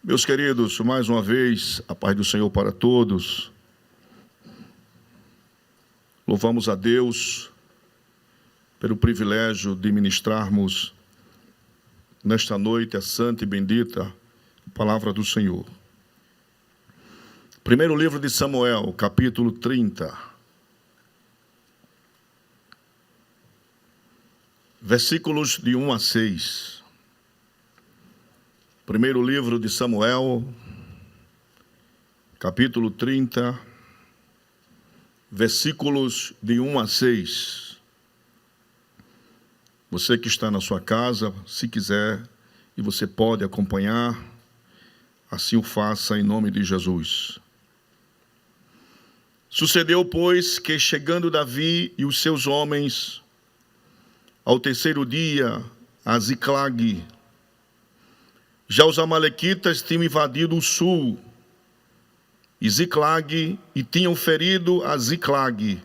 Meus queridos, mais uma vez, a paz do Senhor para todos. Louvamos a Deus pelo privilégio de ministrarmos nesta noite a santa e bendita palavra do Senhor. Primeiro livro de Samuel, capítulo 30. Versículos de 1 a 6. Primeiro livro de Samuel, capítulo 30, versículos de 1 a 6. Você que está na sua casa, se quiser, e você pode acompanhar, assim o faça em nome de Jesus. Sucedeu, pois, que chegando Davi e os seus homens, ao terceiro dia, a Ziclague, já os amalequitas tinham invadido o sul e Ziclague, e tinham ferido a Ziclague,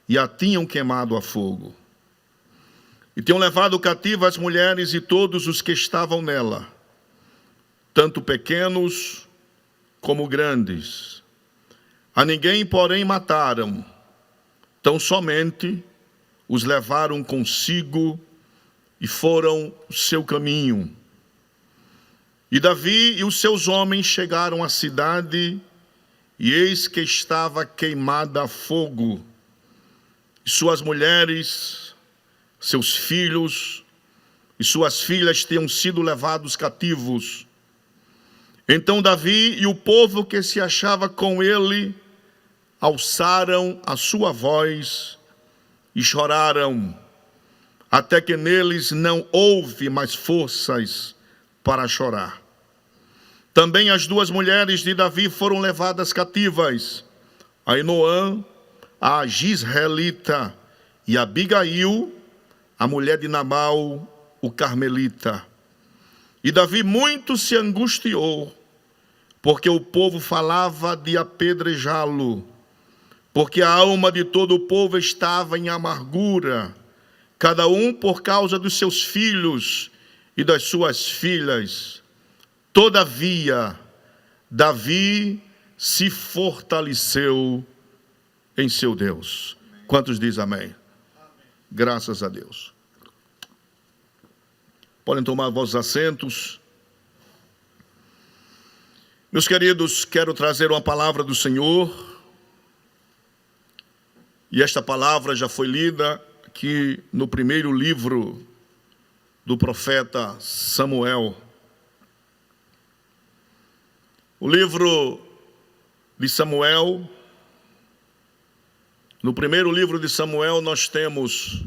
e a tinham queimado a fogo. E tinham levado cativa as mulheres e todos os que estavam nela, tanto pequenos como grandes. A ninguém, porém, mataram, tão somente os levaram consigo e foram o seu caminho. E Davi e os seus homens chegaram à cidade, e eis que estava queimada a fogo, e suas mulheres, seus filhos e suas filhas tinham sido levados cativos. Então Davi e o povo que se achava com ele alçaram a sua voz e choraram, até que neles não houve mais forças para chorar. Também as duas mulheres de Davi foram levadas cativas, Ainoã, a Gisraelita, e Abigail, a mulher de Nabal, o carmelita. E Davi muito se angustiou, porque o povo falava de apedrejá-lo, porque a alma de todo o povo estava em amargura, cada um por causa dos seus filhos e das suas filhas. Todavia, Davi se fortaleceu em seu Deus. Quantos dizem amém? Amém? Graças a Deus. Podem tomar vossos assentos. Meus queridos, quero trazer uma palavra do Senhor. E esta palavra já foi lida aqui no primeiro livro do profeta Samuel. O livro de Samuel, no primeiro livro de Samuel, nós temos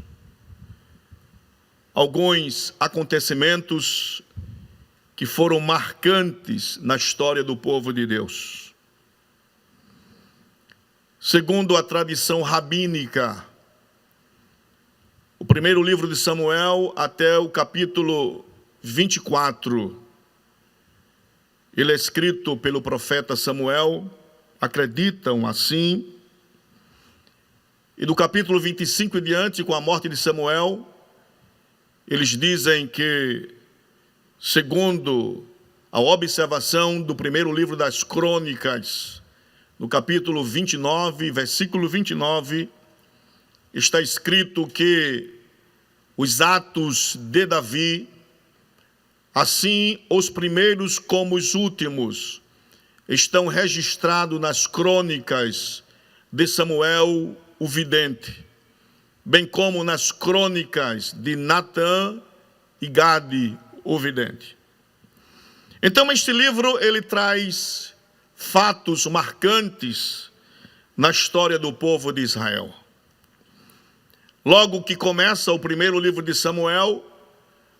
alguns acontecimentos que foram marcantes na história do povo de Deus. Segundo a tradição rabínica, o primeiro livro de Samuel até o capítulo 24, ele é escrito pelo profeta Samuel, acreditam assim. E do capítulo 25 em diante, com a morte de Samuel, eles dizem que, segundo a observação do primeiro livro das Crônicas, no capítulo 29, versículo 29, está escrito que os atos de Davi, assim os primeiros como os últimos, estão registrados nas crônicas de Samuel o vidente, bem como nas crônicas de Natã e Gade o vidente. Então este livro ele traz fatos marcantes na história do povo de Israel. Logo que começa o primeiro livro de Samuel,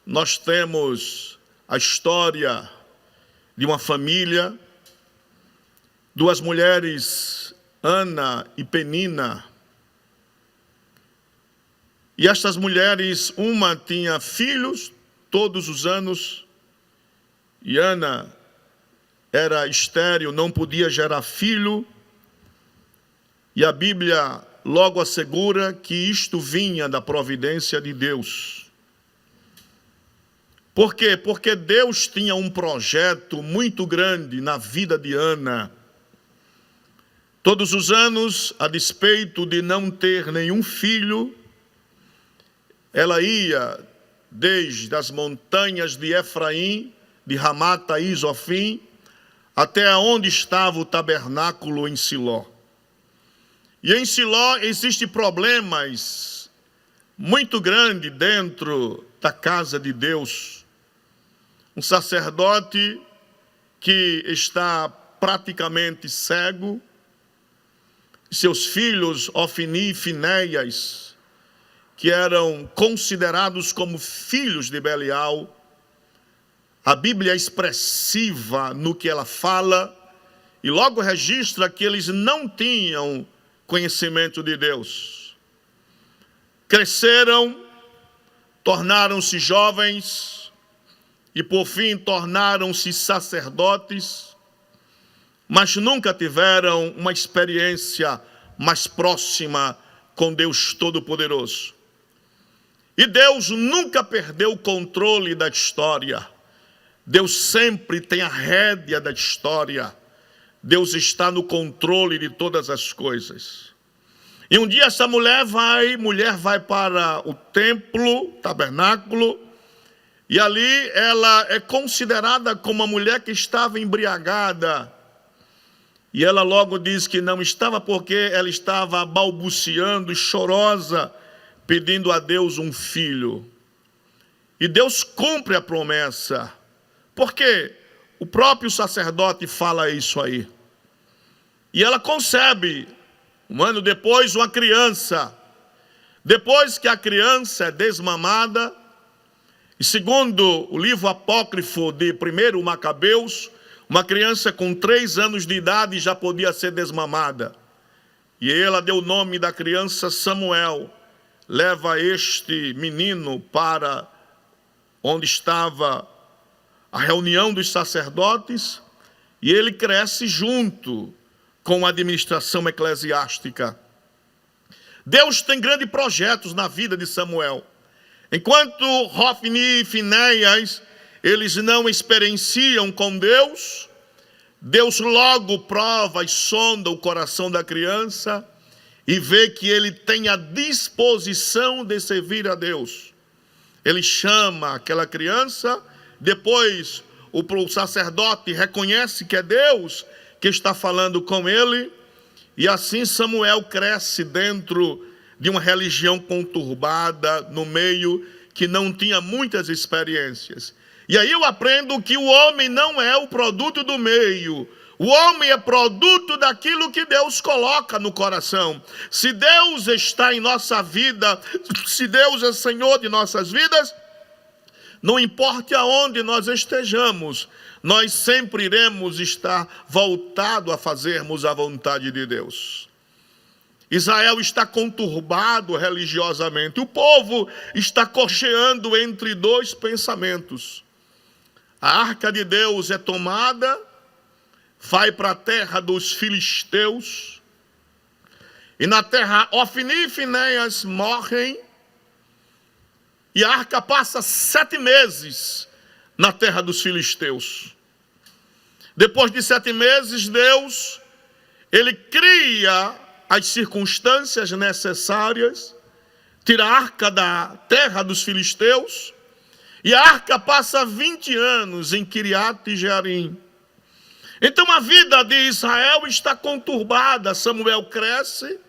nós temos a história de uma família, duas mulheres, Ana e Penina. E estas mulheres, uma tinha filhos todos os anos, e Ana era estéril, não podia gerar filho, e a Bíblia logo assegura que isto vinha da providência de Deus. Por quê? Porque Deus tinha um projeto muito grande na vida de Ana. Todos os anos, a despeito de não ter nenhum filho, ela ia desde as montanhas de Efraim, de Ramata e Zofim, até onde estava o tabernáculo em Siló. E em Siló existem problemas muito grandes dentro da casa de Deus. Um sacerdote que está praticamente cego, seus filhos Ofni e Finéias, que eram considerados como filhos de Belial. A Bíblia é expressiva no que ela fala e logo registra que eles não tinham conhecimento de Deus. Cresceram, tornaram-se jovens e por fim tornaram-se sacerdotes, mas nunca tiveram uma experiência mais próxima com Deus Todo-Poderoso. E Deus nunca perdeu o controle da história. Deus sempre tem a rédea da história. Deus está no controle de todas as coisas. E um dia essa mulher vai para o templo, tabernáculo, e ali ela é considerada como uma mulher que estava embriagada. E ela logo diz que não estava porque ela estava balbuciando e chorosa, pedindo a Deus um filho. E Deus cumpre a promessa. Porque o próprio sacerdote fala isso aí. E ela concebe, um ano depois, uma criança. Depois que a criança é desmamada, e segundo o livro apócrifo de 1 Macabeus, uma criança com 3 anos de idade já podia ser desmamada. E ela deu o nome da criança Samuel. Leva este menino para onde estava a reunião dos sacerdotes, e ele cresce junto com a administração eclesiástica. Deus tem grandes projetos na vida de Samuel. Enquanto Ofni e Finéias, eles não experienciam com Deus, Deus logo prova e sonda o coração da criança e vê que ele tem a disposição de servir a Deus. Ele chama aquela criança, depois o sacerdote reconhece que é Deus que está falando com ele, e assim Samuel cresce dentro de uma religião conturbada, no meio que não tinha muitas experiências. E aí eu aprendo que o homem não é o produto do meio. O homem é produto daquilo que Deus coloca no coração. Se Deus está em nossa vida, se Deus é Senhor de nossas vidas, não importa aonde nós estejamos, nós sempre iremos estar voltados a fazermos a vontade de Deus. Israel está conturbado religiosamente. O povo está cocheando entre 2 pensamentos. A arca de Deus é tomada, vai para a terra dos filisteus, e na terra Ofni e Finéias morrem, e a arca passa 7 meses na terra dos filisteus. Depois de 7 meses, Deus, ele cria as circunstâncias necessárias, tira a arca da terra dos filisteus, e a arca passa 20 anos em Kiriat Jearim. Então a vida de Israel está conturbada. Samuel cresce,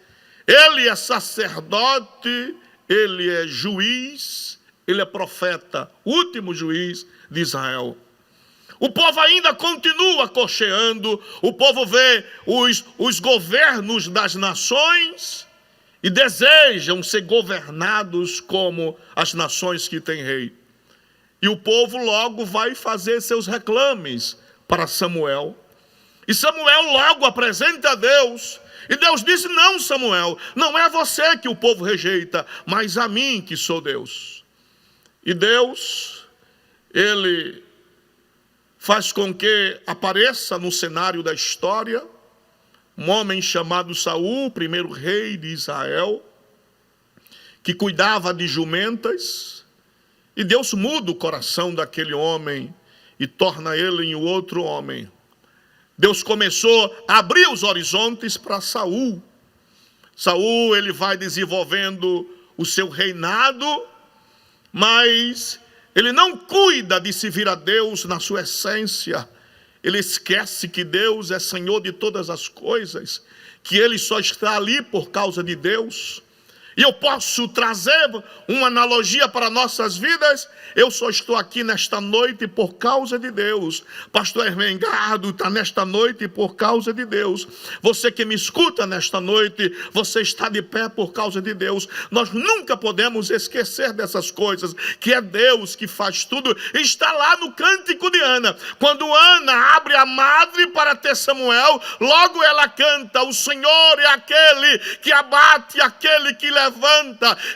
ele é sacerdote, ele é juiz, ele é profeta, último juiz de Israel. O povo ainda continua cocheando, o povo vê os governos das nações e desejam ser governados como as nações que têm rei. E o povo logo vai fazer seus reclames para Samuel. E Samuel logo apresenta a Deus. E Deus disse: não, Samuel, não é você que o povo rejeita, mas a mim que sou Deus. E Deus, ele faz com que apareça no cenário da história um homem chamado Saul, primeiro rei de Israel, que cuidava de jumentas, E Deus muda o coração daquele homem e torna ele em outro homem. Deus começou a abrir os horizontes para Saul. Saul, ele vai desenvolvendo o seu reinado, mas ele não cuida de servir a Deus na sua essência. Ele esquece que Deus é Senhor de todas as coisas, que ele só está ali por causa de Deus. E eu posso trazer uma analogia para nossas vidas. Eu só estou aqui nesta noite por causa de Deus. Pastor Ermengardo está nesta noite por causa de Deus. Você que me escuta nesta noite, você está de pé por causa de Deus. Nós nunca podemos esquecer dessas coisas, que é Deus que faz tudo. Está lá no Cântico de Ana. Quando Ana abre a madre para ter Samuel, logo ela canta: o Senhor é aquele que abate, aquele que levanta,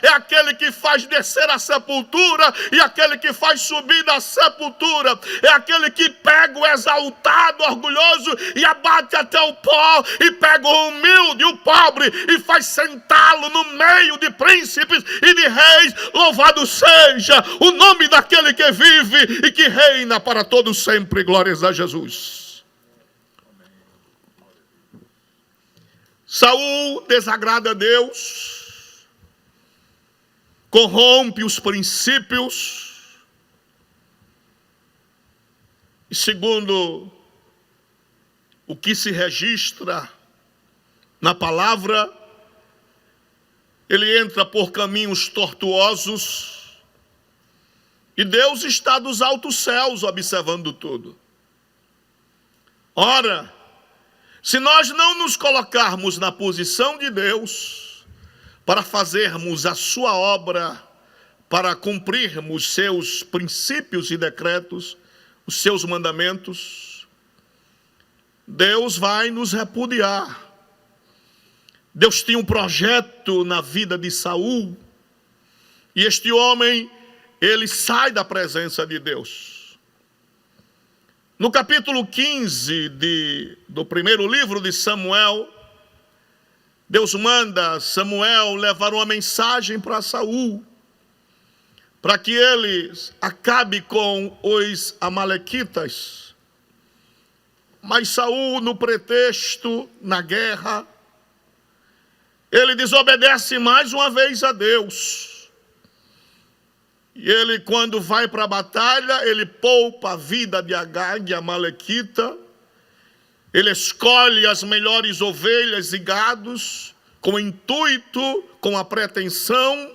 é aquele que faz descer a sepultura e aquele que faz subir da sepultura, é aquele que pega o exaltado, orgulhoso e abate até o pó, e pega o humilde, o pobre, e faz sentá-lo no meio de príncipes e de reis. Louvado seja o nome daquele que vive e que reina para todos sempre. Glórias a Jesus. Saul desagrada a Deus, corrompe os princípios, e segundo o que se registra na palavra, ele entra por caminhos tortuosos, e Deus está dos altos céus observando tudo. Ora, se nós não nos colocarmos na posição de Deus, para fazermos a sua obra, para cumprirmos seus princípios e decretos, os seus mandamentos, Deus vai nos repudiar. Deus tinha um projeto na vida de Saul, e este homem, ele sai da presença de Deus. No capítulo 15 do primeiro livro de Samuel, Deus manda Samuel levar uma mensagem para Saul, para que ele acabe com os amalequitas. Mas Saul, no pretexto, na guerra, ele desobedece mais uma vez a Deus. E ele, quando vai para a batalha, ele poupa a vida de Agag, amalequita. Ele escolhe as melhores ovelhas e gados, com o intuito, com a pretensão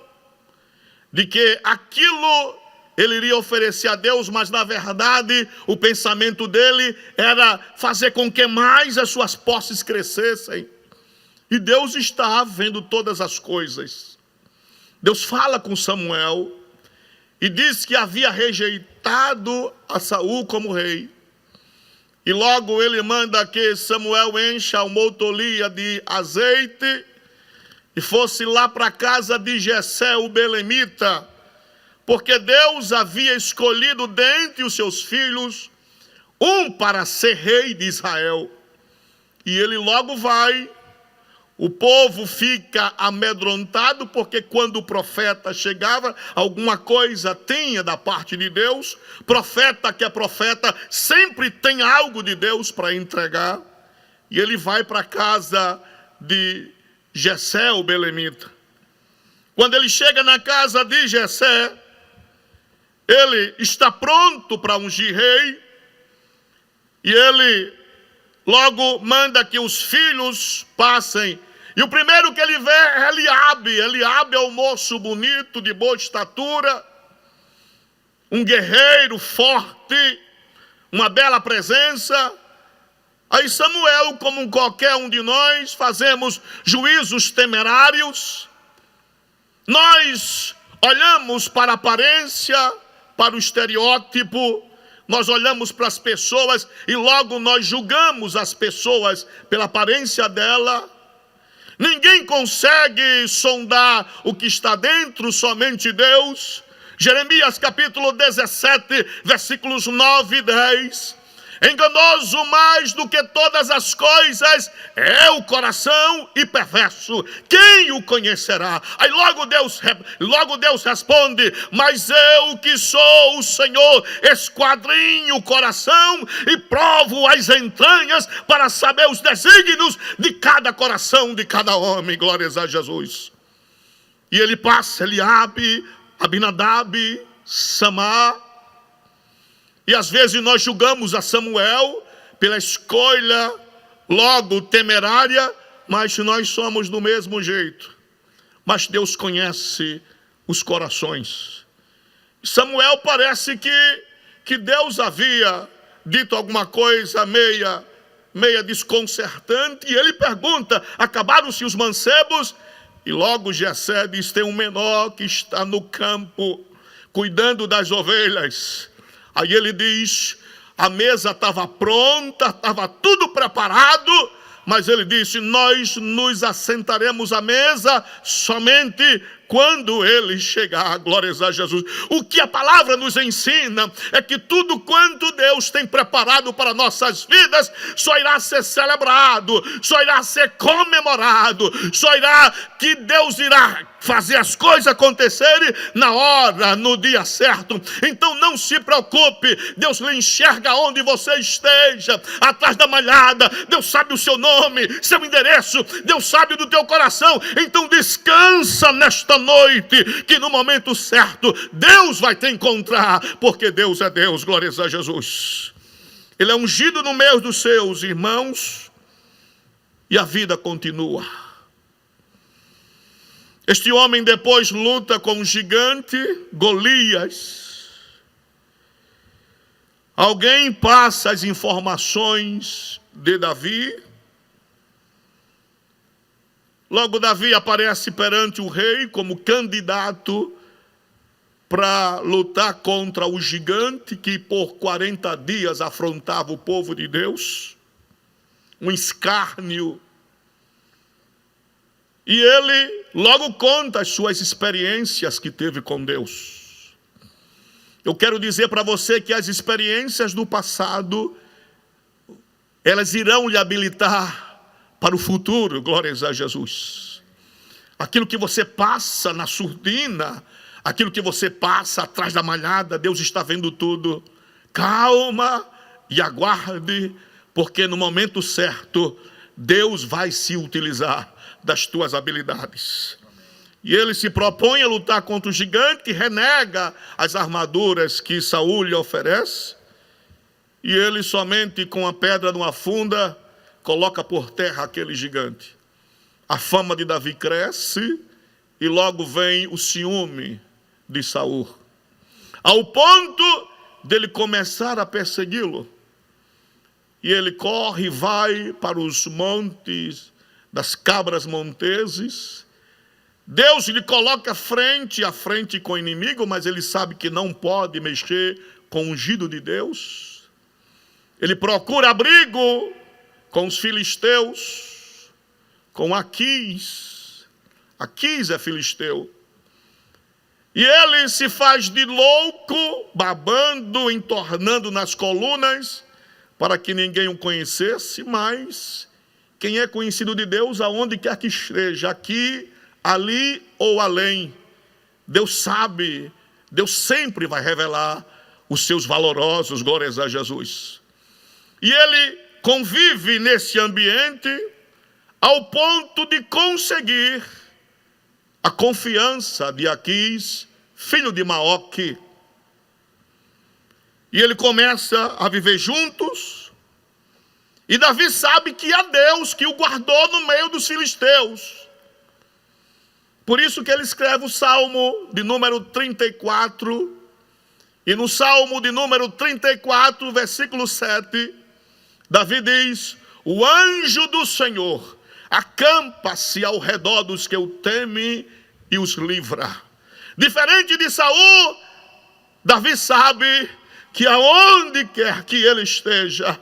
de que aquilo ele iria oferecer a Deus, mas na verdade o pensamento dele era fazer com que mais as suas posses crescessem. E Deus está vendo todas as coisas. Deus fala com Samuel e diz que havia rejeitado a Saul como rei. E logo ele manda que Samuel encha uma motolia de azeite e fosse lá para a casa de Jessé, o belemita, porque Deus havia escolhido dentre os seus filhos um para ser rei de Israel. E ele logo vai. O povo fica amedrontado, porque quando o profeta chegava, alguma coisa tinha da parte de Deus. Profeta que é profeta sempre tem algo de Deus para entregar. E ele vai para a casa de Jessé, o belemita. Quando ele chega na casa de Jessé, ele está pronto para ungir rei. E ele logo manda que os filhos passem. E o primeiro que ele vê é Eliabe. Eliabe é um moço bonito, de boa estatura, um guerreiro forte, uma bela presença. Aí Samuel, como qualquer um de nós, fazemos juízos temerários. Nós olhamos para a aparência, para o estereótipo, nós olhamos para as pessoas e logo nós julgamos as pessoas pela aparência dela. Ninguém consegue sondar o que está dentro, somente Deus. Jeremias capítulo 17, versículos 9 e 10. Enganoso mais do que todas as coisas é o coração e perverso. Quem o conhecerá? Aí logo Deus responde: mas eu que sou o Senhor, esquadrinho o coração e provo as entranhas para saber os desígnios de cada coração, de cada homem. Glórias a Jesus. E ele passa Eliabe, Abinadab, Samar. E às vezes nós julgamos a Samuel pela escolha logo temerária, mas nós somos do mesmo jeito. Mas Deus conhece os corações. Samuel parece que Deus havia dito alguma coisa meia desconcertante, e ele pergunta: acabaram-se os mancebos? E logo Jessé diz: tem um menor que está no campo, cuidando das ovelhas. Aí ele diz: a mesa estava pronta, estava tudo preparado, mas ele disse: nós nos assentaremos à mesa somente quando ele chegar. Glórias a Jesus. O que a palavra nos ensina é que tudo quanto Deus tem preparado para nossas vidas só irá ser celebrado, só irá ser comemorado, que Deus irá fazer as coisas acontecerem na hora, no dia certo. Então não se preocupe, Deus lhe enxerga onde você esteja, atrás da malhada. Deus sabe o seu nome, seu endereço, Deus sabe do teu coração. Então descansa nesta noite, que no momento certo Deus vai te encontrar, porque Deus é Deus. Glórias a Jesus. Ele é ungido no meio dos seus irmãos e a vida continua. Este homem depois luta com um gigante, Golias. Alguém passa as informações de Davi. Logo Davi aparece perante o rei como candidato para lutar contra o gigante que por 40 dias afrontava o povo de Deus. Um escárnio. E ele logo conta as suas experiências que teve com Deus. Eu quero dizer para você que as experiências do passado, elas irão lhe habilitar para o futuro. Glórias a Jesus. Aquilo que você passa na surdina, aquilo que você passa atrás da malhada, Deus está vendo tudo. Calma e aguarde, porque no momento certo, Deus vai se utilizar das tuas habilidades. E ele se propõe a lutar contra o gigante, renega as armaduras que Saul lhe oferece, e ele somente com a pedra numa funda coloca por terra aquele gigante. A fama de Davi cresce e logo vem o ciúme de Saul, ao ponto dele começar a persegui-lo. E ele corre e vai para os montes das cabras monteses. Deus lhe coloca frente a frente com o inimigo, mas ele sabe que não pode mexer com o ungido de Deus. Ele procura abrigo com os filisteus, com Aquis. Aquis é filisteu. E ele se faz de louco, babando, entornando nas colunas, para que ninguém o conhecesse. Mas quem é conhecido de Deus, aonde quer que esteja, aqui, ali ou além, Deus sabe, Deus sempre vai revelar os seus valorosos. Glórias a Jesus. E ele convive nesse ambiente ao ponto de conseguir a confiança de Aquis, filho de Maoque. E ele começa a viver juntos. E Davi sabe que há Deus que o guardou no meio dos filisteus. Por isso que ele escreve o Salmo de número 34. E no Salmo de número 34, versículo 7, Davi diz: o anjo do Senhor acampa-se ao redor dos que o temem e os livra. Diferente de Saul, Davi sabe que aonde quer que ele esteja,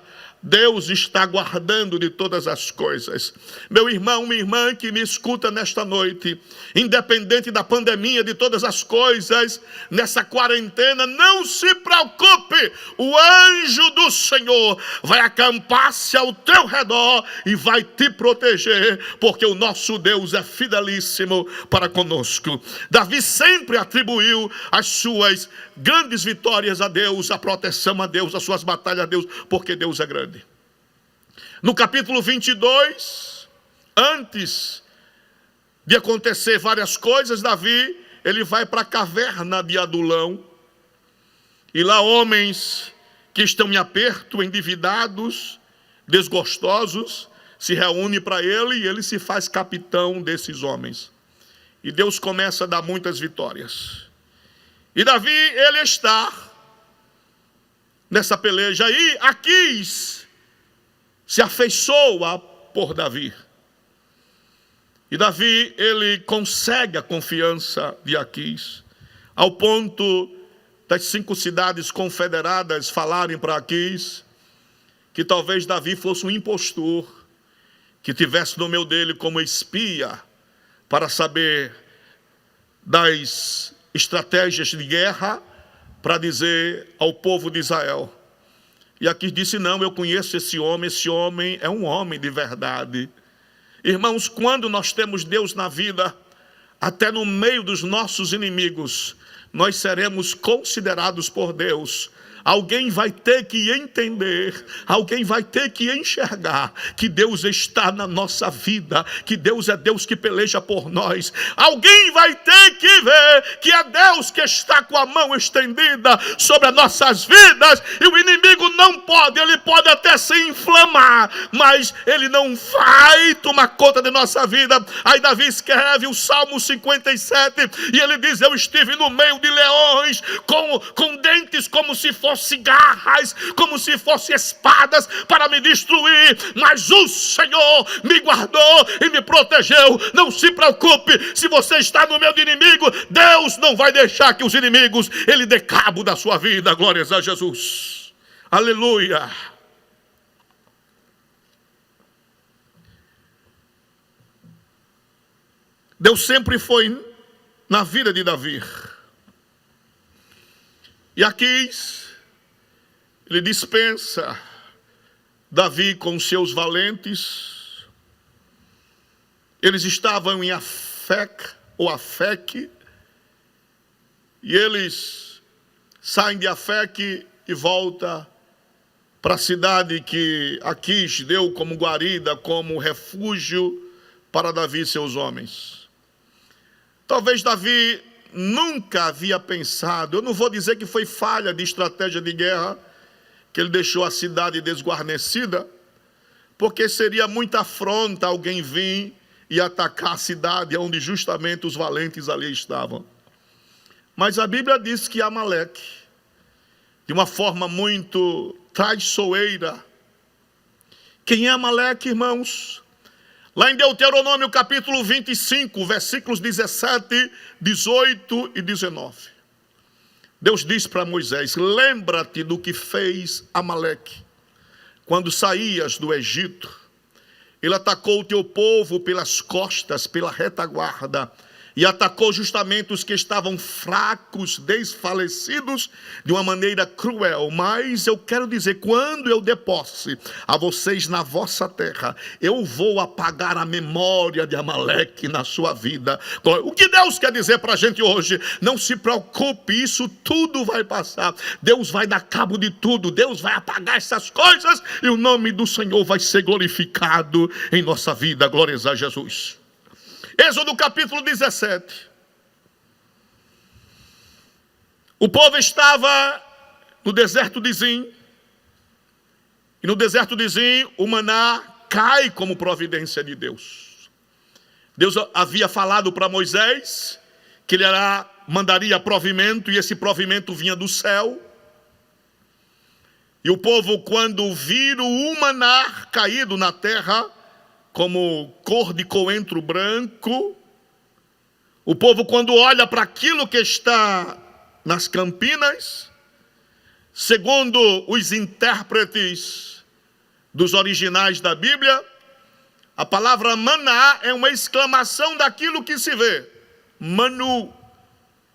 Deus está guardando de todas as coisas. Meu irmão, minha irmã que me escuta nesta noite, independente da pandemia, de todas as coisas, nessa quarentena, não se preocupe, o anjo do Senhor vai acampar-se ao teu redor e vai te proteger, porque o nosso Deus é fidelíssimo para conosco. Davi sempre atribuiu as suas grandes vitórias a Deus, a proteção a Deus, as suas batalhas a Deus, porque Deus é grande. No capítulo 22, antes de acontecer várias coisas, Davi, ele vai para a caverna de Adulão, e lá homens que estão em aperto, endividados, desgostosos, se reúnem para ele, e ele se faz capitão desses homens. E Deus começa a dar muitas vitórias. E Davi, ele está nessa peleja aí. Aquis se afeiçoa por Davi. E Davi, ele consegue a confiança de Aquis, ao ponto das 5 cidades confederadas falarem para Aquis que talvez Davi fosse um impostor, que tivesse no meio dele como espia, para saber das estratégias de guerra, para dizer ao povo de Israel. E Aquis disse: não, eu conheço esse homem é um homem de verdade. Irmãos, quando nós temos Deus na vida, até no meio dos nossos inimigos, nós seremos considerados por Deus. Alguém vai ter que entender, alguém vai ter que enxergar que Deus está na nossa vida, que Deus é Deus que peleja por nós. Alguém vai ter que ver que é Deus que está com a mão estendida sobre as nossas vidas, e o inimigo não pode, ele pode até se inflamar, mas ele não vai tomar conta de nossa vida. Aí Davi escreve o Salmo 57, e ele diz: eu estive no meio de leões, com dentes como se fossem garras, como se fossem espadas para me destruir, mas o Senhor me guardou e me protegeu. Não se preocupe, se você está no meio de inimigo, Deus não vai deixar que os inimigos ele dê cabo da sua vida. Glórias a Jesus, aleluia. Deus sempre foi na vida de Davi. E Aquis, ele dispensa Davi com seus valentes. Eles estavam em Afec, ou Afec, e eles saem de Afec e voltam para a cidade que Aquis deu como guarida, como refúgio para Davi e seus homens. Talvez Davi nunca havia pensado, eu não vou dizer que foi falha de estratégia de guerra, que ele deixou a cidade desguarnecida, porque seria muita afronta alguém vir e atacar a cidade onde justamente os valentes ali estavam. Mas a Bíblia diz que Amaleque, de uma forma muito traiçoeira. Quem é Amaleque, irmãos? Lá em Deuteronômio capítulo 25, versículos 17, 18 e 19. Deus diz para Moisés: lembra-te do que fez Amaleque quando saías do Egito. Ele atacou o teu povo pelas costas, pela retaguarda, e atacou justamente os que estavam fracos, desfalecidos, de uma maneira cruel. Mas eu quero dizer, quando eu der posse a vocês na vossa terra, eu vou apagar a memória de Amaleque na sua vida. O que Deus quer dizer para a gente hoje? Não se preocupe, isso tudo vai passar. Deus vai dar cabo de tudo, Deus vai apagar essas coisas, e o nome do Senhor vai ser glorificado em nossa vida. Glórias a Jesus. Êxodo capítulo 17. O povo estava no deserto de Zim. E no deserto de Zim, o maná cai como providência de Deus. Deus havia falado para Moisés que ele mandaria provimento, e esse provimento vinha do céu. E o povo, quando viram o maná caído na terra, como cor de coentro branco, o povo, quando olha para aquilo que está nas campinas, segundo os intérpretes, dos originais da Bíblia, a palavra maná é uma exclamação daquilo que se vê. Manu.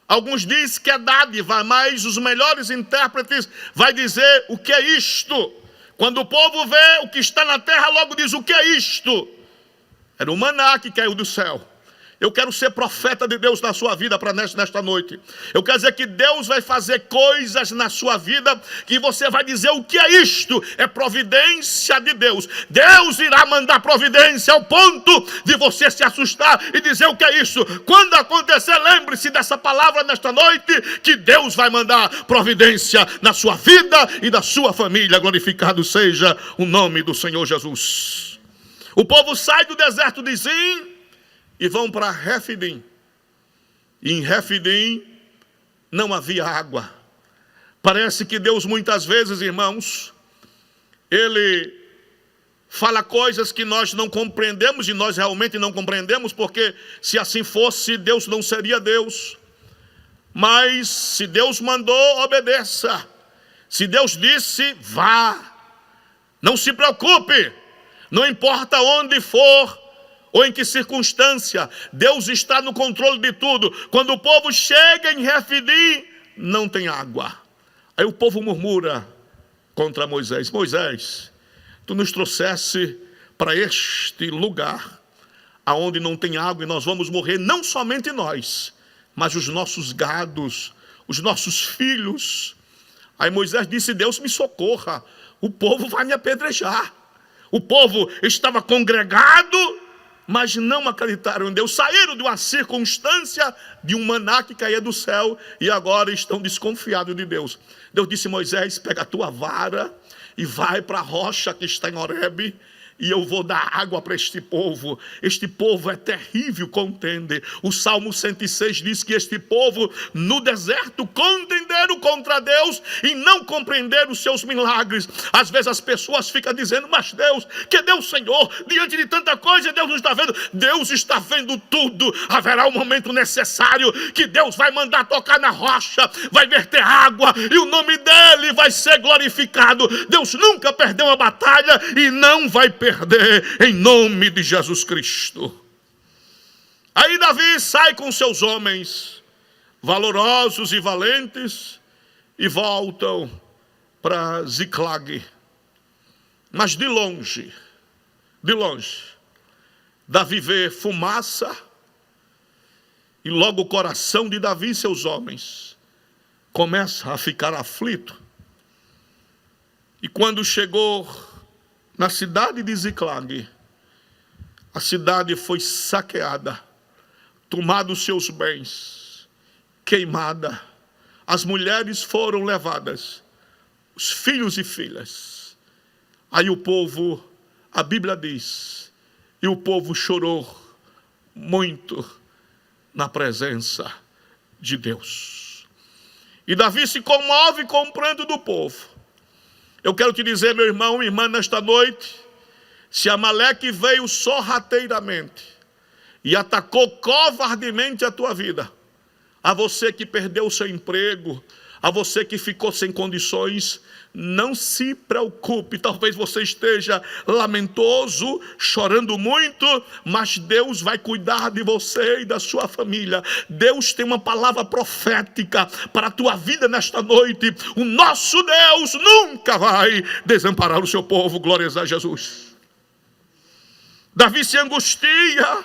Alguns dizem que é dádiva, mas os melhores intérpretes vai dizer o que é isto. Quando o povo vê o que está na terra, logo diz o que é isto. Era o maná que caiu do céu. Eu quero ser profeta de Deus na sua vida para nesta noite. Eu quero dizer que Deus vai fazer coisas na sua vida que você vai dizer o que é isto. É providência de Deus. Deus irá mandar providência ao ponto de você se assustar e dizer o que é isso. Quando acontecer, lembre-se dessa palavra nesta noite, que Deus vai mandar providência na sua vida e da sua família. Glorificado seja o nome do Senhor Jesus. O povo sai do deserto de Zim e vão para Refidim. E em Refidim não havia água. Parece que Deus muitas vezes, irmãos, Ele fala coisas que nós não compreendemos, e nós realmente não compreendemos, porque se assim fosse, Deus não seria Deus. Mas se Deus mandou, obedeça. Se Deus disse, vá. Não se preocupe. Não importa onde for, ou em que circunstância, Deus está no controle de tudo. Quando o povo chega em Refidim, não tem água. Aí o povo murmura contra Moisés: Moisés, tu nos trouxesse para este lugar, aonde não tem água, e nós vamos morrer, não somente nós, mas os nossos gados, os nossos filhos. Aí Moisés disse: Deus me socorra, o povo vai me apedrejar. O povo estava congregado, mas não acreditaram em Deus. Saíram de uma circunstância de um maná que caía do céu e agora estão desconfiados de Deus. Deus disse: Moisés, pega a tua vara e vai para a rocha que está em Horebe, e eu vou dar água para este povo. Este povo é terrível, contende. O Salmo 106 diz que este povo no deserto contenderam contra Deus e não compreenderam os seus milagres. Às vezes as pessoas ficam dizendo: mas Deus, que Deus, Senhor, diante de tanta coisa, Deus não está vendo. Deus está vendo tudo. Haverá um momento necessário que Deus vai mandar tocar na rocha, vai verter água e o nome dele vai ser glorificado. Deus nunca perdeu uma batalha e não vai perder, em nome de Jesus Cristo. Aí Davi sai com seus homens valorosos e valentes e voltam para Ziclag. Mas de longe, Davi vê fumaça, e logo o coração de Davi e seus homens começa a ficar aflito. E quando chegou na cidade de Ziclag, a cidade foi saqueada, tomados seus bens, queimada. As mulheres foram levadas, os filhos e filhas. Aí o povo, a Bíblia diz, e o povo chorou muito na presença de Deus. E Davi se comove com o pranto do povo. Eu quero te dizer, meu irmão, minha irmã, nesta noite, se Amaleque veio sorrateiramente e atacou covardemente a tua vida, a você que perdeu o seu emprego, a você que ficou sem condições, não se preocupe. Talvez você esteja lamentoso, chorando muito, mas Deus vai cuidar de você e da sua família. Deus tem uma palavra profética para a tua vida nesta noite. O nosso Deus nunca vai desamparar o seu povo. Glórias a Jesus. Davi se angustia,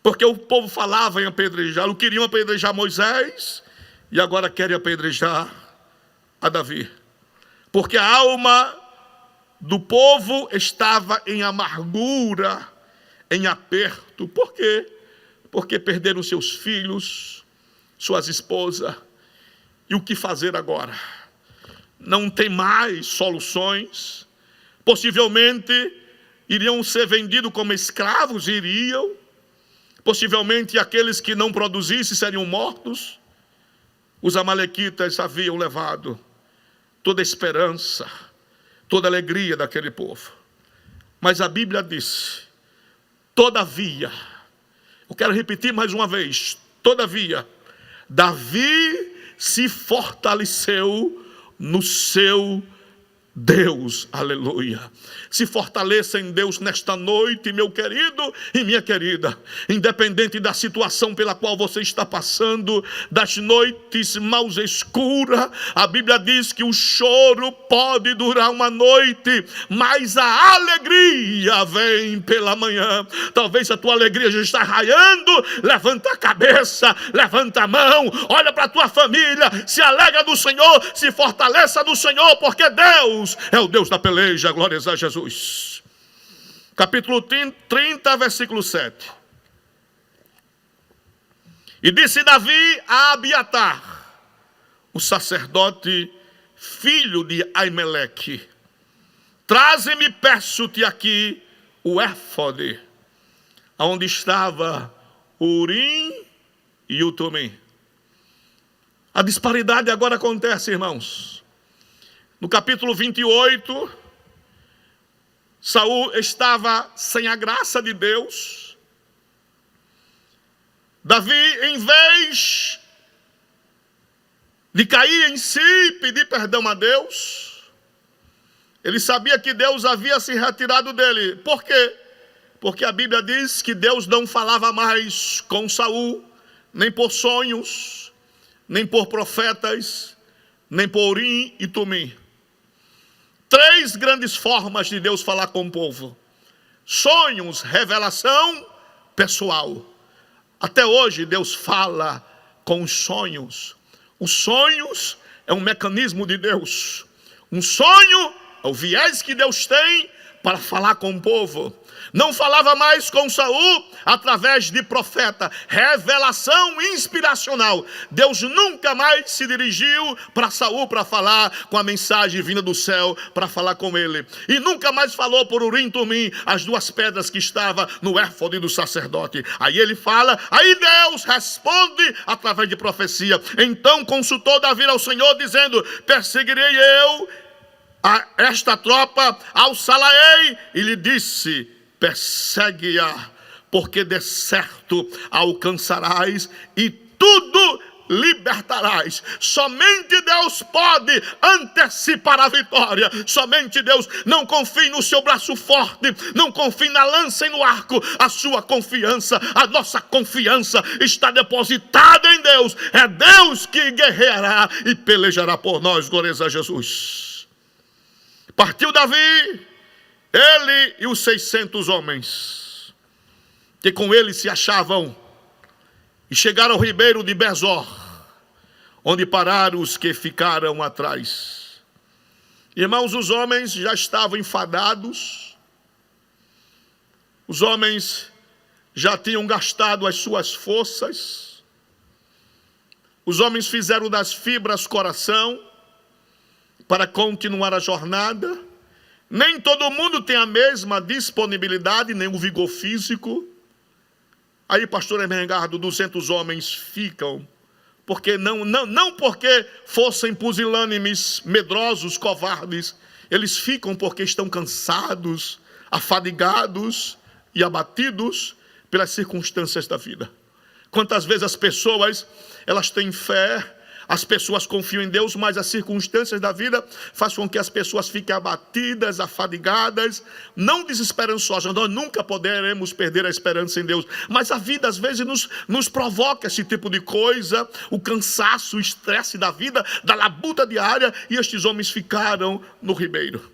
porque o povo falava em apedrejar. Não queriam apedrejar Moisés e agora querem apedrejar a Davi. Porque a alma do povo estava em amargura, em aperto. Por quê? Porque perderam seus filhos, suas esposas. E o que fazer agora? Não tem mais soluções. Possivelmente iriam ser vendidos como escravos, iriam. Possivelmente aqueles que não produzissem seriam mortos. Os amalequitas haviam levado toda a esperança, toda a alegria daquele povo. Mas a Bíblia diz: todavia, eu quero repetir mais uma vez, todavia, Davi se fortaleceu no seu Deus, aleluia. Se fortaleça em Deus nesta noite, meu querido e minha querida. Independente da situação pela qual você está passando, das noites mal escuras, a Bíblia diz que o choro pode durar uma noite, mas a alegria vem pela manhã. Talvez a tua alegria já está raiando. Levanta a cabeça, levanta a mão, olha para a tua família, se alegra do Senhor, se fortaleça do Senhor, porque Deus é o Deus da peleja. Glórias a Jesus. Capítulo 30, versículo 7. E disse Davi a Abiatar, o sacerdote, filho de Aimeleque: traze-me, peço-te aqui, o éfode, onde estava o Urim e o Tumim. A disparidade agora acontece, irmãos. No capítulo 28, Saul estava sem a graça de Deus. Davi, em vez de cair em si e pedir perdão a Deus, ele sabia que Deus havia se retirado dele. Por quê? Porque a Bíblia diz que Deus não falava mais com Saul, nem por sonhos, nem por profetas, nem por Urim e Tumim. 3 grandes formas de Deus falar com o povo: sonhos, revelação, pessoal. Até hoje Deus fala com os sonhos. Os sonhos é um mecanismo de Deus. Um sonho é o viés que Deus tem para falar com o povo. Não falava mais com Saul através de profeta. Revelação inspiracional. Deus nunca mais se dirigiu para Saul para falar com a mensagem vinda do céu, para falar com ele. E nunca mais falou por Urim e Tumim, as 2 pedras que estavam no éfode do sacerdote. Aí ele fala, aí Deus responde através de profecia. Então consultou Davi ao Senhor, dizendo: perseguirei eu a esta tropa, alçá-la-ei. E lhe disse: persegue-a, porque de certo alcançarás e tudo libertarás. Somente Deus pode antecipar a vitória. Somente Deus. Não confie no seu braço forte, não confie na lança e no arco. A sua confiança, a nossa confiança está depositada em Deus. É Deus que guerreará e pelejará por nós. Glórias a Jesus. Partiu Davi, ele e os 600 homens que com ele se achavam, e chegaram ao ribeiro de Besor, onde pararam os que ficaram atrás. Irmãos, os homens já estavam enfadados, os homens já tinham gastado as suas forças, os homens fizeram das fibras coração para continuar a jornada. Nem todo mundo tem a mesma disponibilidade, nem o vigor físico. Aí, pastor Emengardo, 200 homens ficam, porque não porque fossem pusilânimes, medrosos, covardes. Eles ficam porque estão cansados, afadigados e abatidos pelas circunstâncias da vida. Quantas vezes as pessoas, elas têm fé, as pessoas confiam em Deus, mas as circunstâncias da vida fazem com que as pessoas fiquem abatidas, afadigadas, não desesperançosas. Nós nunca poderemos perder a esperança em Deus, mas a vida às vezes nos provoca esse tipo de coisa, o cansaço, o estresse da vida, da labuta diária, e estes homens ficaram no ribeiro,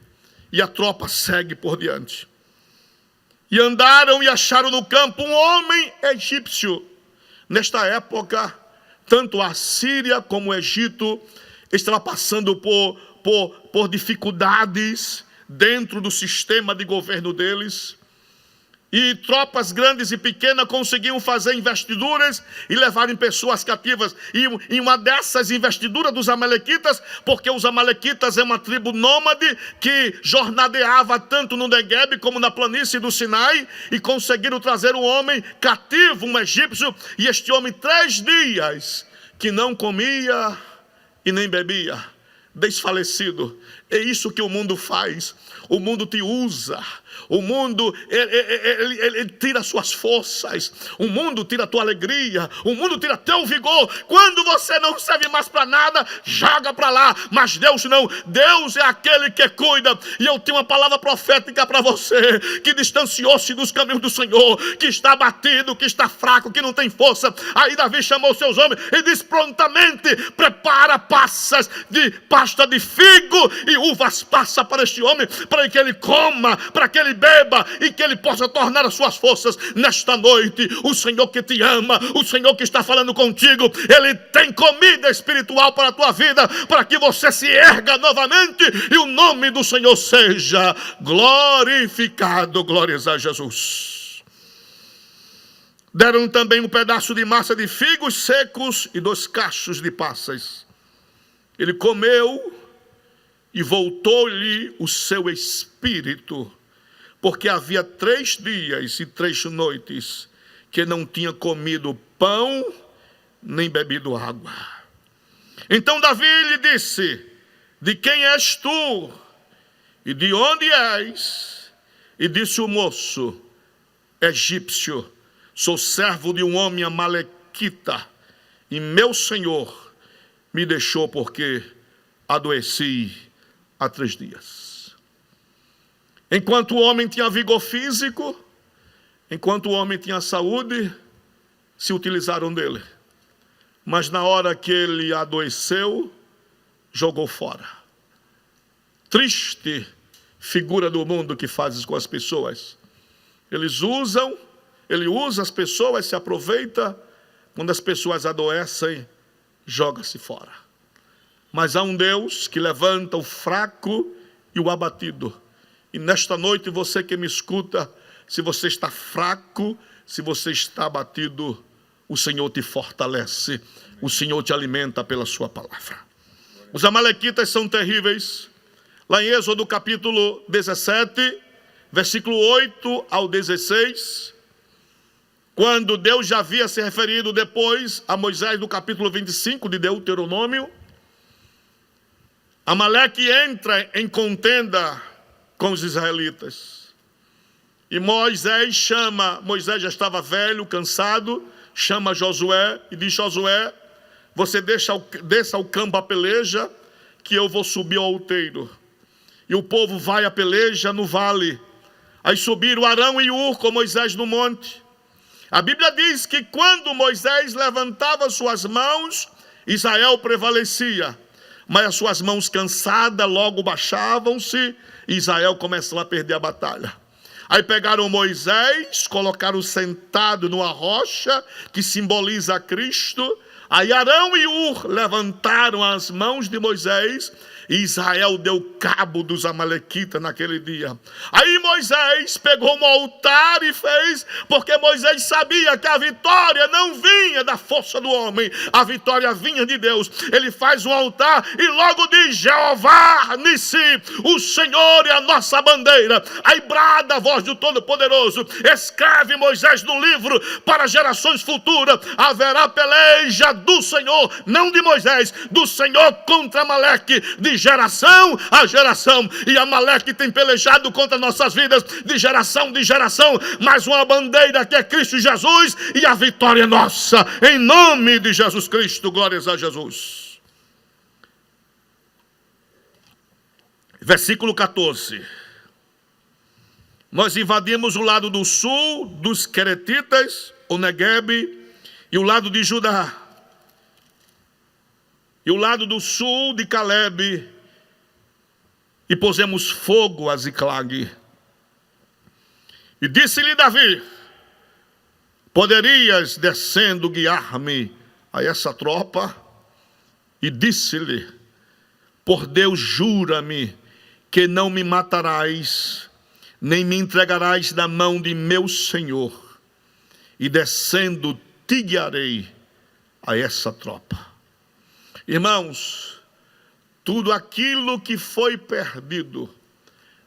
e a tropa segue por diante. E andaram e acharam no campo um homem egípcio. Nesta época, tanto a Síria como o Egito estava passando por dificuldades dentro do sistema de governo deles. E tropas grandes e pequenas conseguiam fazer investiduras e levarem pessoas cativas. E em uma dessas investiduras dos amalequitas, porque os amalequitas é uma tribo nômade que jornadeava tanto no Negueb como na planície do Sinai, e conseguiram trazer um homem cativo, um egípcio, e este homem 3 dias que não comia e nem bebia, desfalecido. É isso que o mundo faz. O mundo te usa. O mundo, ele tira suas forças. O mundo tira a tua alegria. O mundo tira teu vigor. Quando você não serve mais para nada, joga para lá. Mas Deus não. Deus é aquele que cuida. E eu tenho uma palavra profética para você, que distanciou-se dos caminhos do Senhor, que está abatido, que está fraco, que não tem força. Aí Davi chamou seus homens e disse prontamente: prepara passas de pasta de figo e uvas passa para este homem, para que ele coma, para que ele beba e que ele possa tornar as suas forças. Nesta noite, o Senhor que te ama, o Senhor que está falando contigo, Ele tem comida espiritual para a tua vida, para que você se erga novamente e o nome do Senhor seja glorificado. Glórias a Jesus. Deram também um pedaço de massa de figos secos e 2 cachos de passas. Ele comeu e voltou-lhe o seu espírito, porque havia 3 dias e 3 noites que não tinha comido pão nem bebido água. Então Davi lhe disse: de quem és tu? E de onde és? E disse o moço: egípcio, sou servo de um homem amalequita, e meu senhor me deixou porque adoeci há 3 dias. Enquanto o homem tinha vigor físico, enquanto o homem tinha saúde, se utilizaram dele. Mas na hora que ele adoeceu, jogou fora. Triste figura do mundo que fazes com as pessoas. Ele usa as pessoas, se aproveita. Quando as pessoas adoecem, joga-se fora. Mas há um Deus que levanta o fraco e o abatido. E nesta noite, você que me escuta, se você está fraco, se você está abatido, o Senhor te fortalece, o Senhor te alimenta pela sua palavra. Os amalequitas são terríveis. Lá em Êxodo capítulo 17, versículo 8 ao 16, quando Deus já havia se referido depois a Moisés no capítulo 25 de Deuteronômio, Amaleque entra em contenda com os israelitas. E Moisés já estava velho, cansado, chama Josué e diz: Josué, você desça ao campo a peleja, que eu vou subir ao outeiro. E o povo vai à peleja no vale. Aí subiram Arão e Hur com Moisés no monte. A Bíblia diz que quando Moisés levantava suas mãos, Israel prevalecia. Mas as suas mãos cansadas logo baixavam-se e Israel começou a perder a batalha. Aí pegaram Moisés, colocaram sentado numa rocha que simboliza Cristo. Aí Arão e Hur levantaram as mãos de Moisés e Israel deu cabo dos amalequitas naquele dia. Aí Moisés pegou um altar e fez, porque Moisés sabia que a vitória não vinha da força do homem, a vitória vinha de Deus. Ele faz um altar e logo diz: Jeová Nissi, o Senhor é a nossa bandeira. Aí brada a voz do Todo-Poderoso: escreve Moisés no livro para gerações futuras, haverá peleja do Senhor, não de Moisés, do Senhor contra Amaleque, de geração a geração. E Amaleque tem pelejado contra nossas vidas de geração, mas uma bandeira que é Cristo Jesus, e a vitória é nossa, em nome de Jesus Cristo. Glórias a Jesus. Versículo 14. Nós invadimos o lado do sul dos Queretitas, o Neguebe, e o lado de Judá, e o lado do sul de Calebe, e pusemos fogo a Ziclag. E disse-lhe Davi: poderias descendo guiar-me a essa tropa? E disse-lhe: por Deus, jura-me que não me matarás, nem me entregarás na mão de meu senhor, e descendo te guiarei a essa tropa. Irmãos, tudo aquilo que foi perdido,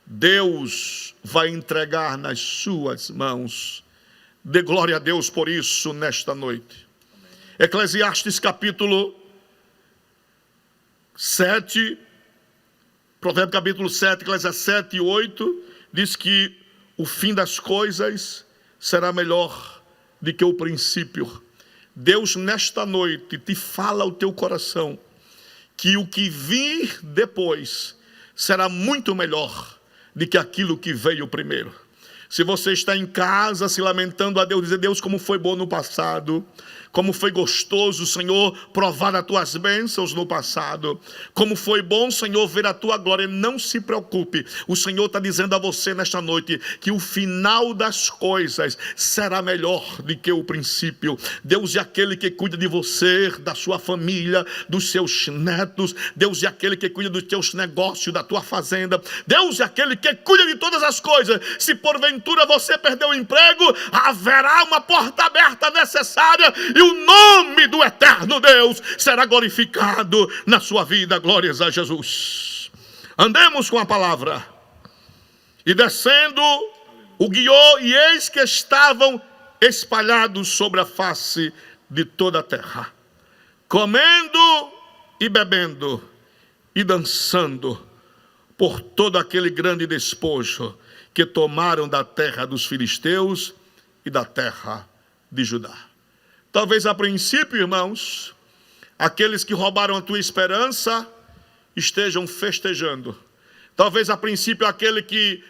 Deus vai entregar nas suas mãos. Dê glória a Deus por isso nesta noite. Eclesiastes capítulo 7, Provérbios capítulo 7, Eclesiastes 7 e 8, diz que o fim das coisas será melhor do que o princípio. Deus nesta noite te fala ao teu coração que o que vir depois será muito melhor do que aquilo que veio primeiro. Se você está em casa se lamentando a Deus, dizer: Deus, como foi bom no passado, como foi gostoso, Senhor, provar as tuas bênçãos no passado, como foi bom, Senhor, ver a tua glória. Não se preocupe, o Senhor está dizendo a você nesta noite que o final das coisas será melhor do que o princípio. Deus é aquele que cuida de você, da sua família, dos seus netos. Deus é aquele que cuida dos teus negócios, da tua fazenda. Deus é aquele que cuida de todas as coisas. Se porventura você perdeu o emprego, haverá uma porta aberta necessária e o nome do eterno Deus será glorificado na sua vida. Glórias a Jesus. Andemos com a palavra. E descendo, o guiou, e eis que estavam espalhados sobre a face de toda a terra, comendo e bebendo e dançando por todo aquele grande despojo que tomaram da terra dos filisteus e da terra de Judá. Talvez a princípio, irmãos, aqueles que roubaram a tua esperança estejam festejando. Talvez a princípio aquele que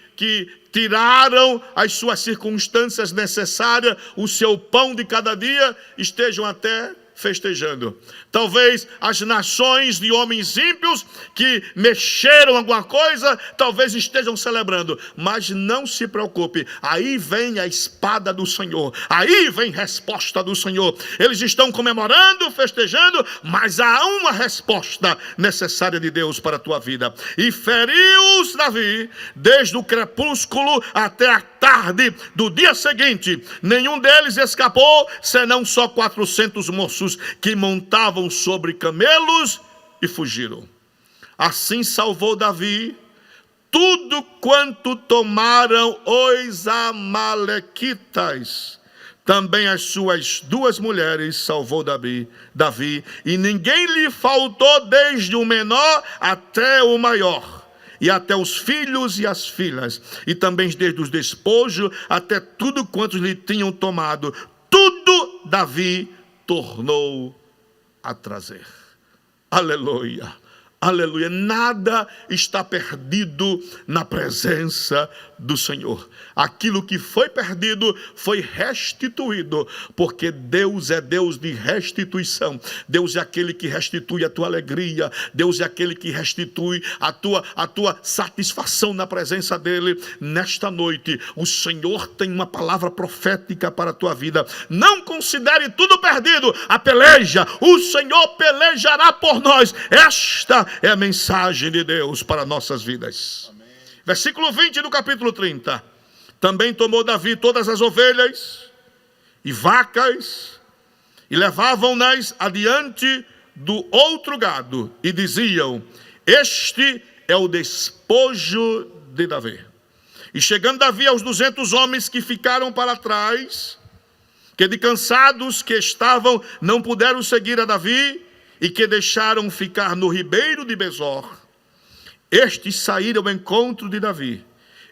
tiraram as suas circunstâncias necessárias, o seu pão de cada dia, estejam até festejando. Talvez as nações de homens ímpios que mexeram alguma coisa, talvez estejam celebrando. Mas não se preocupe, aí vem a espada do Senhor, aí vem resposta do Senhor. Eles estão comemorando, festejando, mas há uma resposta necessária de Deus para a tua vida. E feriu-os Davi desde o crepúsculo até a tarde do dia seguinte. Nenhum deles escapou, senão só 400 moços que montavam sobre camelos e fugiram. Assim salvou Davi tudo quanto tomaram os amalequitas. Também as suas 2 mulheres salvou Davi, e ninguém lhe faltou, desde o menor até o maior, e até os filhos e as filhas, e também desde os despojos até tudo quanto lhe tinham tomado. Tudo Davi tornou a trazer. Aleluia, aleluia. Nada está perdido na presença do Senhor. Aquilo que foi perdido foi restituído, porque Deus é Deus de restituição. Deus é aquele que restitui a tua alegria. Deus é aquele que restitui a tua satisfação na presença dele. Nesta noite, o Senhor tem uma palavra profética para a tua vida. Não considere tudo perdido. A peleja, o Senhor pelejará por nós. Esta é a mensagem de Deus para nossas vidas. Amém. Versículo 20 do capítulo 30. Também tomou Davi todas as ovelhas e vacas, e levavam-nas adiante do outro gado, e diziam: este é o despojo de Davi. E chegando Davi aos 200 homens que ficaram para trás, que de cansados que estavam, não puderam seguir a Davi, e que deixaram ficar no ribeiro de Besor, estes saíram ao encontro de Davi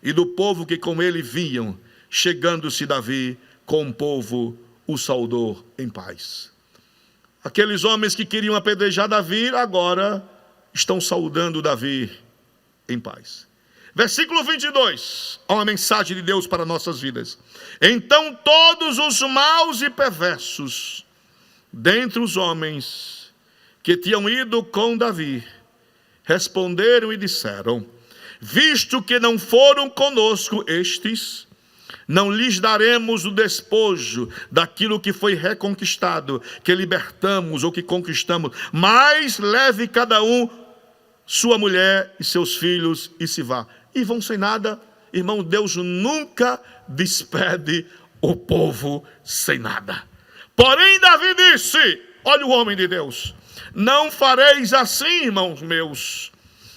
e do povo que com ele vinham. Chegando-se Davi com o povo, o saudou em paz. Aqueles homens que queriam apedrejar Davi, agora estão saudando Davi em paz. Versículo 22, há uma mensagem de Deus para nossas vidas. Então todos os maus e perversos dentre os homens que tinham ido com Davi responderam e disseram: visto que não foram conosco estes, não lhes daremos o despojo daquilo que foi reconquistado, que libertamos ou que conquistamos, mas leve cada um sua mulher e seus filhos e se vá. E vão sem nada. Irmão, Deus nunca despede o povo sem nada. Porém Davi disse, olha o homem de Deus: não fareis assim, irmãos meus,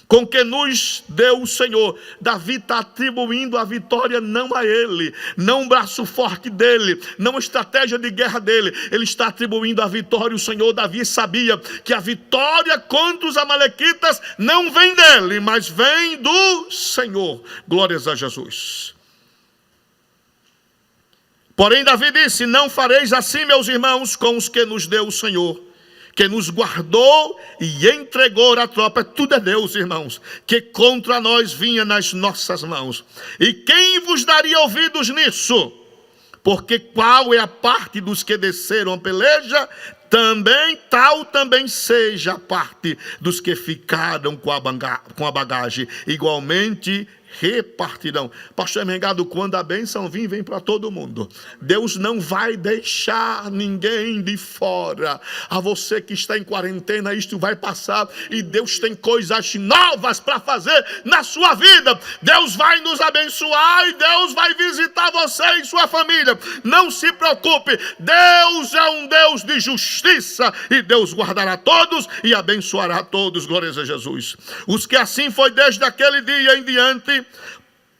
com que nos deu o Senhor. Davi está atribuindo a vitória não a ele, não o braço forte dele, não a estratégia de guerra dele. Ele está atribuindo a vitória ao Senhor. Davi sabia que a vitória contra os amalequitas não vem dele, mas vem do Senhor. Glórias a Jesus. Porém Davi disse: não fareis assim, meus irmãos, com os que nos deu o Senhor, que nos guardou e entregou a tropa. Tudo é Deus, irmãos, que contra nós vinha nas nossas mãos. E quem vos daria ouvidos nisso? Porque qual é a parte dos que desceram a peleja, também seja a parte dos que ficaram com a bagagem. Igualmente repartirão. Pastor Mengado, quando a bênção vem para todo mundo. Deus não vai deixar ninguém de fora. A você que está em quarentena, isto vai passar e Deus tem coisas novas para fazer na sua vida. Deus vai nos abençoar e Deus vai visitar você e sua família. Não se preocupe, Deus é um Deus de justiça e Deus guardará todos e abençoará todos. Glórias a Jesus. Os que assim foi desde aquele dia em diante,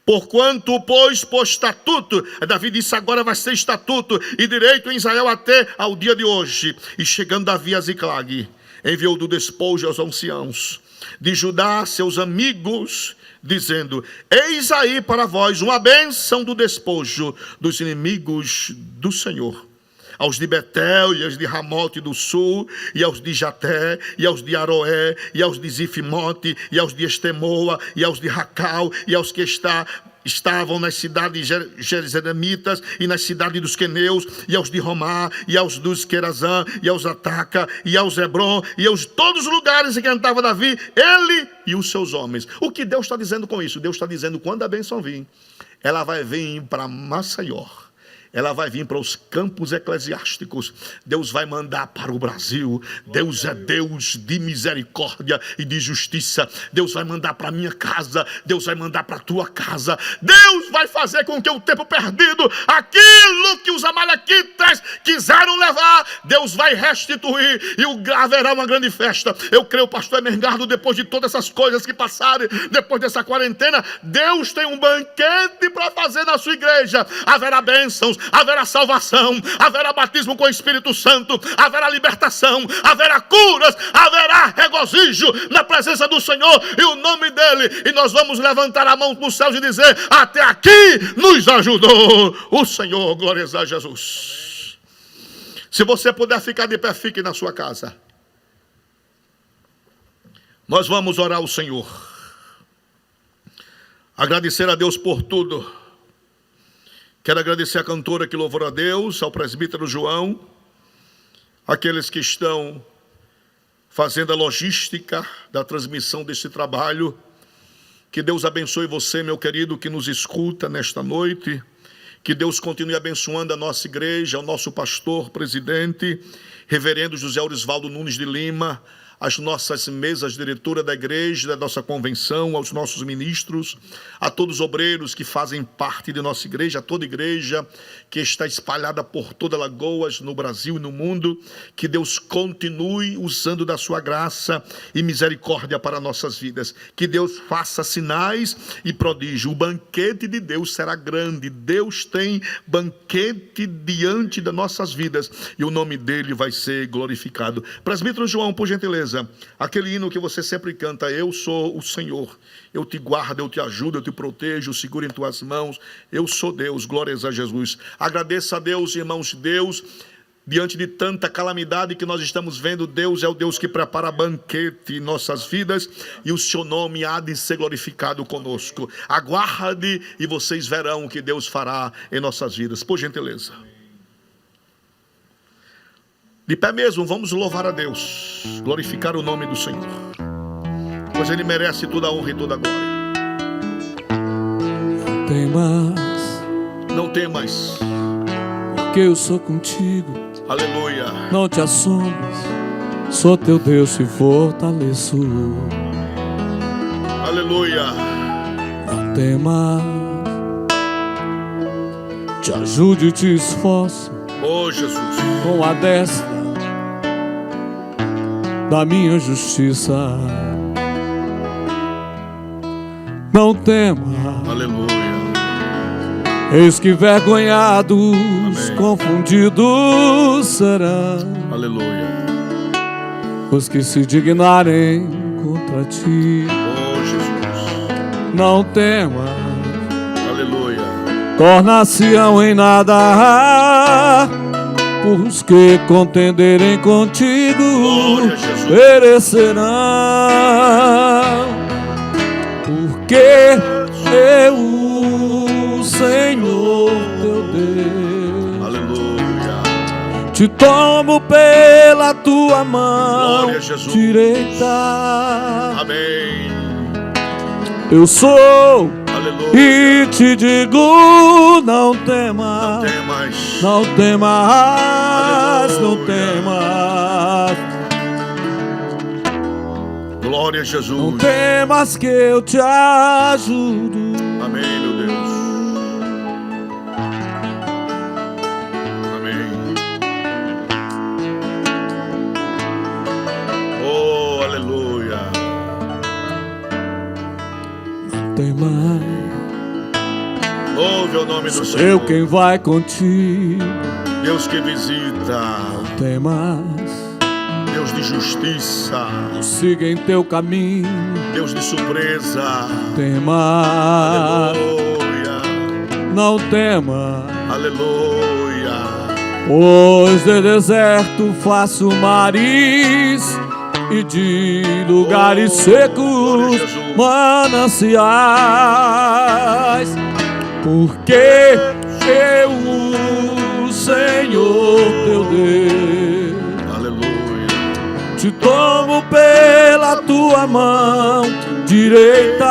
porquanto pôs por estatuto, Davi disse: agora vai ser estatuto e direito em Israel até ao dia de hoje. E chegando Davi a Ziclag, enviou do despojo aos anciãos de Judá, seus amigos, dizendo: eis aí para vós uma bênção do despojo dos inimigos do Senhor. Aos de Betel, e aos de Ramote do sul, e aos de Jaté, e aos de Aroé, e aos de Zifimote, e aos de Estemoa, e aos de Racal, e aos que estavam nas cidades Jerizeremitas, e nas cidades dos Queneus, e aos de Romá, e aos dos Querazã, e aos Ataca, e aos Hebron, e aos todos os lugares em que andava Davi, ele e os seus homens. O que Deus está dizendo com isso? Deus está dizendo: quando a bênção vir, ela vai vir para Maceió. Ela vai vir para os campos eclesiásticos. Deus vai mandar para o Brasil. Deus é Deus de misericórdia e de justiça. Deus vai mandar para a minha casa. Deus vai mandar para a tua casa. Deus vai fazer com que o tempo perdido, aquilo que os amalequitas quiseram levar, Deus vai restituir e haverá uma grande festa. Eu creio, pastor Mergado, depois de todas essas coisas que passarem, depois dessa quarentena, Deus tem um banquete para fazer na sua igreja. Haverá bênçãos, haverá salvação, haverá batismo com o Espírito Santo, haverá libertação, haverá curas, haverá regozijo na presença do Senhor e o nome dele. E nós vamos levantar a mão para os céus e dizer: até aqui nos ajudou o Senhor. Glórias a Jesus. Se você puder ficar de pé, fique na sua casa. Nós vamos orar ao Senhor, agradecer a Deus por tudo. Quero agradecer a cantora que louvou a Deus, ao presbítero João, aqueles que estão fazendo a logística da transmissão desse trabalho. Que Deus abençoe você, meu querido, que nos escuta nesta noite. Que Deus continue abençoando a nossa igreja, o nosso pastor, presidente, reverendo José Orisvaldo Nunes de Lima, as nossas mesas diretora da igreja, da nossa convenção, aos nossos ministros, a todos os obreiros que fazem parte de nossa igreja, a toda igreja que está espalhada por toda Alagoas, no Brasil e no mundo. Que Deus continue usando da sua graça e misericórdia para nossas vidas. Que Deus faça sinais e prodígio. O banquete de Deus será grande. Deus tem banquete diante das nossas vidas e o nome dele vai ser glorificado. Presbítero João, por gentileza, aquele hino que você sempre canta: eu sou o Senhor, eu te guardo, eu te ajudo, eu te protejo, seguro em tuas mãos, eu sou Deus. Glórias a Jesus. Agradeça a Deus, irmãos. Deus, diante de tanta calamidade que nós estamos vendo, Deus é o Deus que prepara banquete em nossas vidas e o seu nome há de ser glorificado conosco. Aguarde e vocês verão o que Deus fará em nossas vidas. Por gentileza, de pé mesmo, vamos louvar a Deus, glorificar o nome do Senhor, pois Ele merece toda a honra e toda a glória. Não temas, porque eu sou contigo. Aleluia. Não te assombres, sou teu Deus e fortaleço. Aleluia. Não temas, te ajude e te esforço. Oh Jesus, com a destra da minha justiça. não tema. Aleluia. Eis que vergonhados, Amém. confundidos serão Aleluia. os que se dignarem contra ti. Oh, Jesus. Não temas, Aleluia. tornar-se-ão em nada os que contenderem contigo, Glória a Jesus. perecerão, porque eu, o Senhor teu Deus, Aleluia. te tomo pela tua mão Glória a Jesus. direita. Amém. Eu sou Aleluia. e te digo, não temas, Temas. não temas, não Aleluia. temas, Glória a não Jesus. temas que eu te ajudo. Amém, meu Deus. Amém. Oh, aleluia. Não temas, Ouve o nome do sou Senhor. eu quem vai contigo. Deus que visita. Não temas, Deus de justiça. siga em teu caminho. Deus de surpresa. Temas, Aleluia. não temas, Aleluia. pois de deserto faço mares e de lugares Oh, secos glória a Jesus. mananciais, porque eu, o Senhor teu Deus, Aleluia. te tomo pela tua mão direita.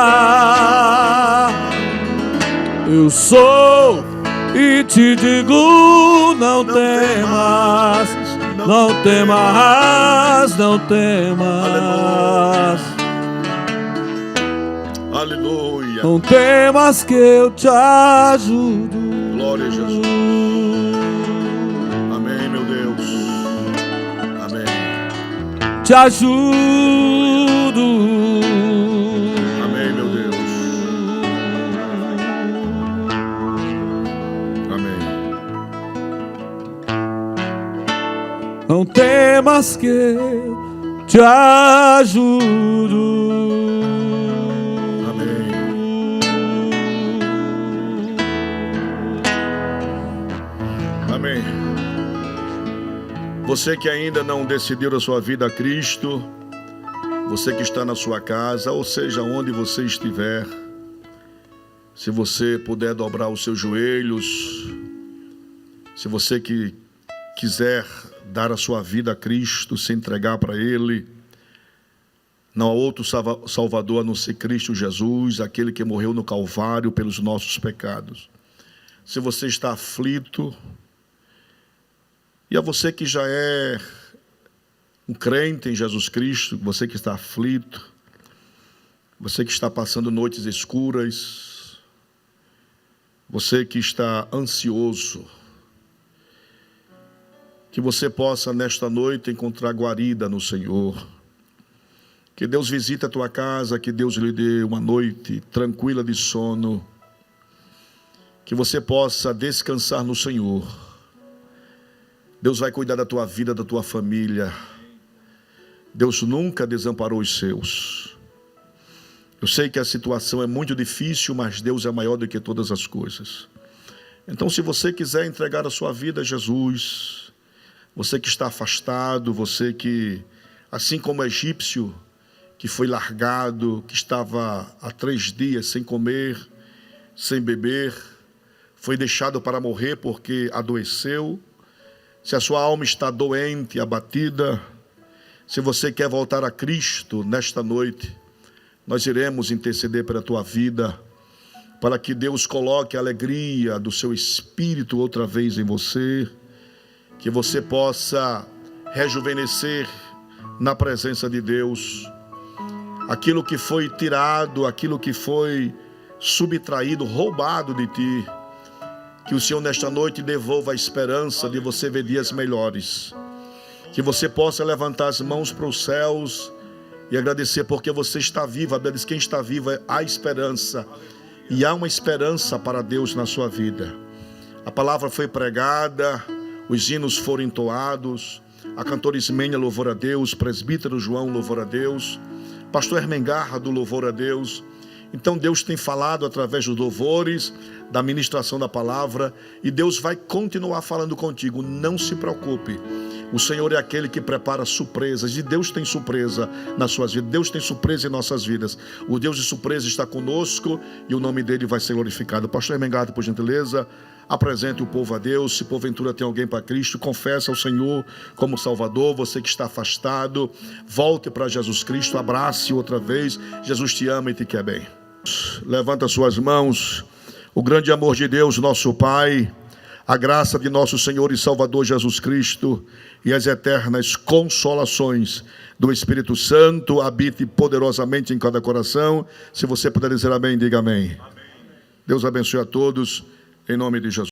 Eu sou e te digo, não temas, não temas, não temas, Aleluia. não temas que eu te ajudo. Glória a Jesus. Amém, meu Deus. Amém. Te ajudo. Amém, meu Deus. Amém. Não temas que eu te ajudo. Amém. Amém. Você que ainda não decidiu a sua vida a Cristo, você que está na sua casa, ou seja, onde você estiver, se você puder dobrar os seus joelhos, se você que quiser dar a sua vida a Cristo, se entregar para Ele, não há outro Salvador a não ser Cristo Jesus, aquele que morreu no Calvário pelos nossos pecados. Se você está aflito, e a você que já é um crente em Jesus Cristo, você que está aflito, você que está passando noites escuras, você que está ansioso, que você possa nesta noite encontrar guarida no Senhor. Que Deus visite a tua casa, que Deus lhe dê uma noite tranquila de sono, que você possa descansar no Senhor. Deus vai cuidar da tua vida, da tua família. Deus nunca desamparou os seus. Eu sei que a situação é muito difícil, mas Deus é maior do que todas as coisas. Então, se você quiser entregar a sua vida a Jesus, você que está afastado, você que, assim como o egípcio, que foi largado, que estava há 3 dias sem comer, sem beber, foi deixado para morrer porque adoeceu. Se a sua alma está doente, abatida, se você quer voltar a Cristo nesta noite, nós iremos interceder pela tua vida, para que Deus coloque a alegria do seu espírito outra vez em você, que você possa rejuvenescer na presença de Deus. Aquilo que foi tirado, aquilo que foi subtraído, roubado de ti, que o Senhor nesta noite devolva a esperança de você ver dias melhores. Que você possa levantar as mãos para os céus E agradecer porque você está vivo. A Bíblia diz que quem está vivo há esperança. E há uma esperança para Deus na sua vida. A palavra foi pregada, os hinos foram entoados, a cantora Ismênia, louvor a Deus, presbítero João, louvor a Deus, pastor Hermengardo, louvor a Deus. Então Deus tem falado através dos louvores, da ministração da palavra, e Deus vai continuar falando contigo. Não se preocupe. O Senhor é aquele que prepara surpresas, e Deus tem surpresa nas suas vidas, Deus tem surpresa em nossas vidas. O Deus de surpresa está conosco e o nome dele vai ser glorificado. Pastor Hermengardo, por gentileza, apresente o povo a Deus. Se porventura tem alguém para Cristo, confesse ao Senhor como Salvador. Você que está afastado, volte para Jesus Cristo, abrace outra vez. Jesus te ama e te quer bem. Levanta suas mãos. O grande amor de Deus, nosso Pai, a graça de nosso Senhor e Salvador Jesus Cristo e as eternas consolações do Espírito Santo habite poderosamente em cada coração. Se você puder dizer amém, diga amém. Deus abençoe a todos, em nome de Jesus.